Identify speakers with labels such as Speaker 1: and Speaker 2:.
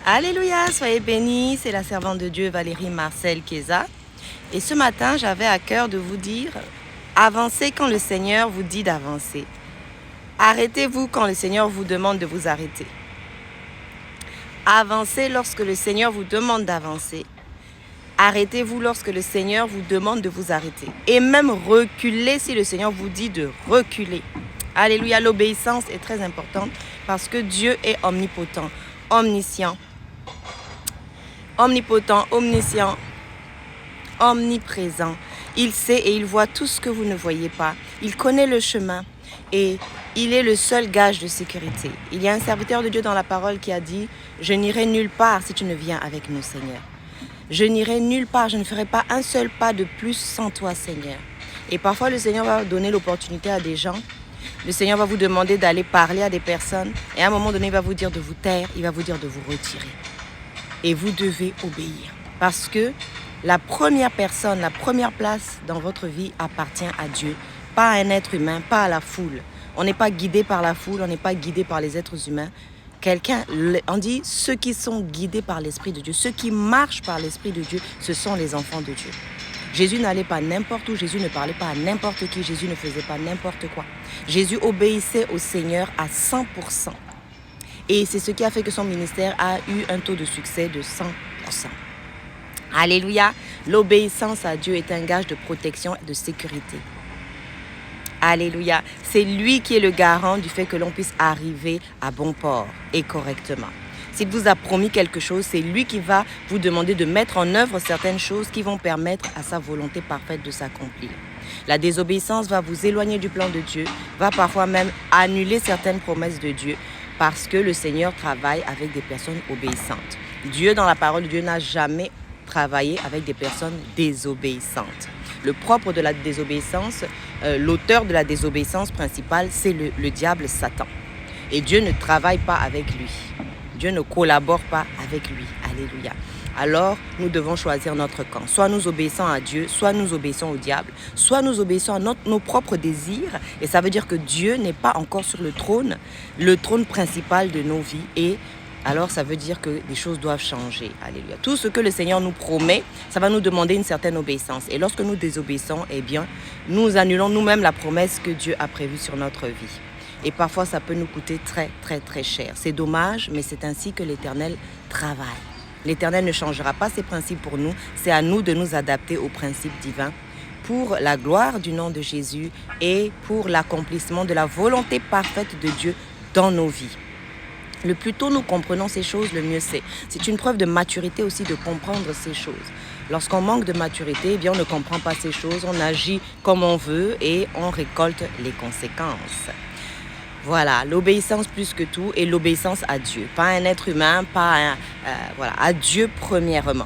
Speaker 1: Alléluia, soyez bénis, c'est la servante de Dieu Valérie Marcel Keza. Et ce matin, j'avais à cœur de vous dire, avancez quand le Seigneur vous dit d'avancer. Arrêtez-vous quand le Seigneur vous demande de vous arrêter. Avancez lorsque le Seigneur vous demande d'avancer. Arrêtez-vous lorsque le Seigneur vous demande de vous arrêter. Et même reculez si le Seigneur vous dit de reculer. Alléluia, l'obéissance est très importante parce que Dieu est omnipotent, omniscient, omniscient, omniprésent. Il sait et il voit tout ce que vous ne voyez pas. Il connaît le chemin et il est le seul gage de sécurité. Il y a un serviteur de Dieu dans la parole qui a dit « Je n'irai nulle part si tu ne viens avec nous, Seigneur. Je n'irai nulle part, je ne ferai pas un seul pas de plus sans toi, Seigneur. » Et parfois, le Seigneur va donner l'opportunité à des gens. Le Seigneur va vous demander d'aller parler à des personnes. Et à un moment donné, il va vous dire de vous taire, il va vous dire de vous retirer. Et vous devez obéir. Parce que la première personne, la première place dans votre vie appartient à Dieu. Pas à un être humain, pas à la foule. On n'est pas guidé par la foule, on n'est pas guidé par les êtres humains. On dit ceux qui sont guidés par l'Esprit de Dieu, ceux qui marchent par l'Esprit de Dieu, ce sont les enfants de Dieu. Jésus n'allait pas n'importe où, Jésus ne parlait pas à n'importe qui, Jésus ne faisait pas n'importe quoi. Jésus obéissait au Seigneur à 100%. Et c'est ce qui a fait que son ministère a eu un taux de succès de 100%. Alléluia, l'obéissance à Dieu est un gage de protection et de sécurité. Alléluia, c'est lui qui est le garant du fait que l'on puisse arriver à bon port et correctement. S'il vous a promis quelque chose, c'est lui qui va vous demander de mettre en œuvre certaines choses qui vont permettre à sa volonté parfaite de s'accomplir. La désobéissance va vous éloigner du plan de Dieu, va parfois même annuler certaines promesses de Dieu parce que le Seigneur travaille avec des personnes obéissantes. Dieu, dans la parole de Dieu, n'a jamais travaillé avec des personnes désobéissantes. Le propre de la désobéissance, l'auteur de la désobéissance principale, c'est le diable Satan. Et Dieu ne travaille pas avec lui. Dieu ne collabore pas avec lui. Alléluia. Alors, nous devons choisir notre camp. Soit nous obéissons à Dieu, soit nous obéissons au diable, soit nous obéissons à nos propres désirs. Et ça veut dire que Dieu n'est pas encore sur le trône principal de nos vies. Et alors, ça veut dire que des choses doivent changer. Alléluia. Tout ce que le Seigneur nous promet, ça va nous demander une certaine obéissance. Et lorsque nous désobéissons, eh bien, nous annulons nous-mêmes la promesse que Dieu a prévue sur notre vie. Et parfois, ça peut nous coûter très, très, très cher. C'est dommage, mais c'est ainsi que l'Éternel travaille. L'Éternel ne changera pas ses principes pour nous. C'est à nous de nous adapter aux principes divins pour la gloire du nom de Jésus et pour l'accomplissement de la volonté parfaite de Dieu dans nos vies. Le plus tôt nous comprenons ces choses, le mieux c'est. C'est une preuve de maturité aussi de comprendre ces choses. Lorsqu'on manque de maturité, eh bien on ne comprend pas ces choses, on agit comme on veut et on récolte les conséquences. Voilà, l'obéissance plus que tout et l'obéissance à Dieu. Pas à un être humain, à Dieu premièrement.